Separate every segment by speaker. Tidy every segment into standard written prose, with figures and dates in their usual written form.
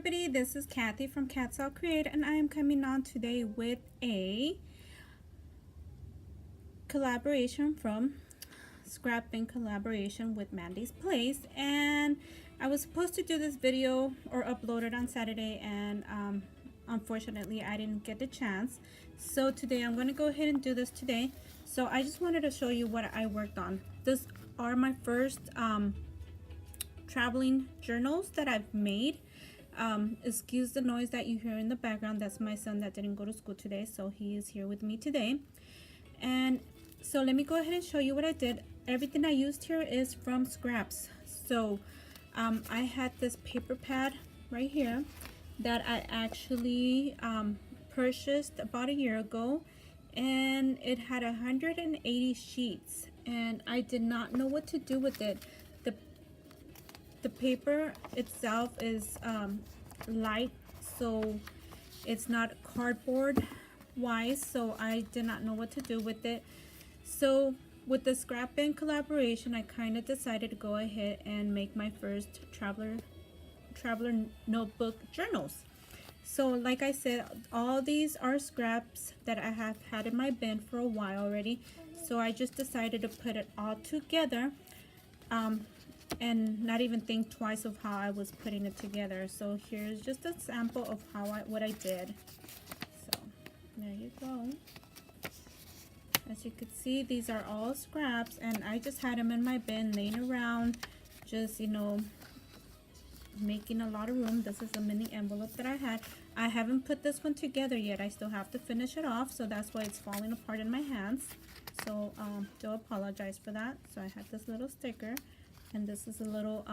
Speaker 1: everybody, this is Kathy from Cats All Create, and I am coming on today with a collaboration from Scrapbin Collaboration with Mandie's Place. And I was supposed to do this video or upload it on Saturday, and unfortunately I didn't get the chance. So today I'm going to go ahead and do this today. So I just wanted to show you what I worked on. These are my first traveling journals that I've made. Excuse the noise that you hear in the background. That's my son that didn't go to school today, so he is here with me today. And so let me go ahead and show you what I did. Everything I used here is from scraps. So I had this paper pad right here that I actually purchased about a year ago, and it had 180 sheets, and I did not know what to do with it. The paper itself is light, so it's not cardboard wise, so I did not know what to do with it. So with the Scrapbin collaboration, I kind of decided to go ahead and make my first traveler notebook journals. So like I said, all these are scraps that I have had in my bin for a while already, so I just decided to put it all together and not even think twice of how I was putting it together. So here's just a sample of what I did. So there you go. As you can see, these are all scraps, and I just had them in my bin laying around, just, you know, making a lot of room. This is a mini envelope that I had. I haven't put this one together yet. I still have to finish it off, so that's why it's falling apart in my hands. So do apologize for that. So I had this little sticker, and this is a little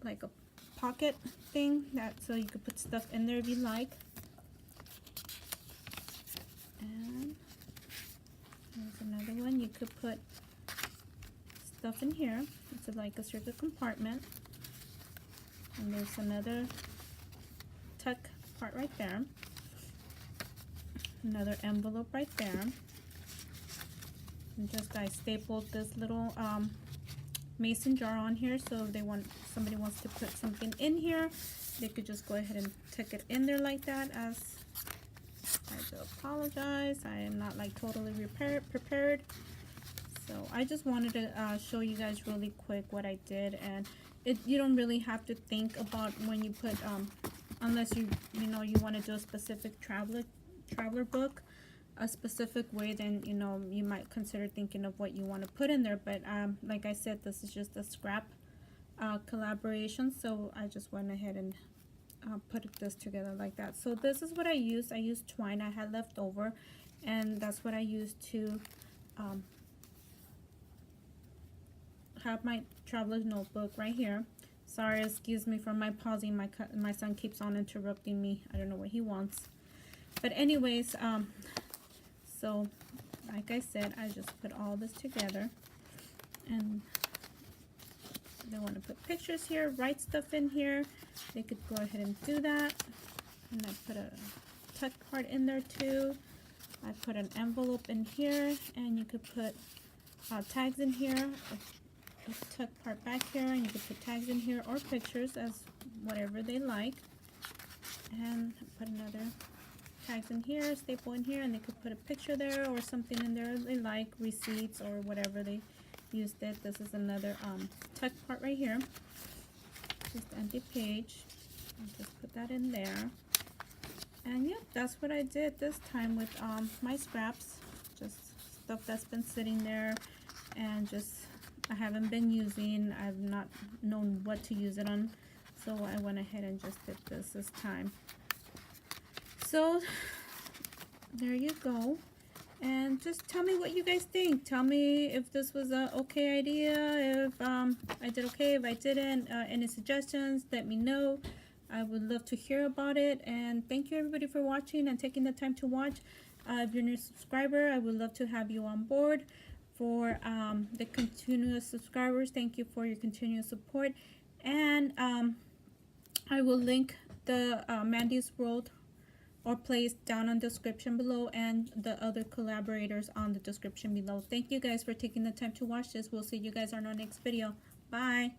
Speaker 1: like a pocket thing that so you could put stuff in there if you like. And there's another one. You could put stuff in here. It's like a circular compartment. And there's another tuck part right there. Another envelope right there. And just I stapled this little mason jar on here, so if somebody wants to put something in here, they could just go ahead and tuck it in there like that. As I do apologize, I am not like totally prepared. So I just wanted to show you guys really quick what I did, and you don't really have to think about when you put unless you want to do a specific traveler book a specific way, then you might consider thinking of what you want to put in there. But like I said, this is just a scrap collaboration, so I just went ahead and put this together like that. So this is what I used. I used twine I had left over, and that's what I used to have my traveler's notebook right here. Sorry, excuse me for my pausing. My son keeps on interrupting me. I don't know what he wants. But anyways, so like I said, I just put all this together, and they want to put pictures here, write stuff in here, they could go ahead and do that. And I put a tuck part in there too. I put an envelope in here, and you could put tags in here, a tuck part back here, and you could put tags in here or pictures as whatever they like. And put another tags in here, staple in here, and they could put a picture there or something in there they like, receipts or whatever they used it. This is another tuck part right here, just empty page. I'll just put that in there. And yep, that's what I did this time with my scraps, just stuff that's been sitting there and just I haven't been using. I've not known what to use it on, so I went ahead and just did this time. So there you go, and just tell me what you guys think. Tell me if this was a okay idea, if I did okay, if I didn't. Any suggestions, let me know. I would love to hear about it. And thank you everybody for watching and taking the time to watch. If you're a new subscriber, I would love to have you on board. For the continuous subscribers, thank you for your continuous support. And I will link the Mandie's World or Place down on the description below, and the other collaborators on the description below. Thank you guys for taking the time to watch this. We'll see you guys on our next video. Bye.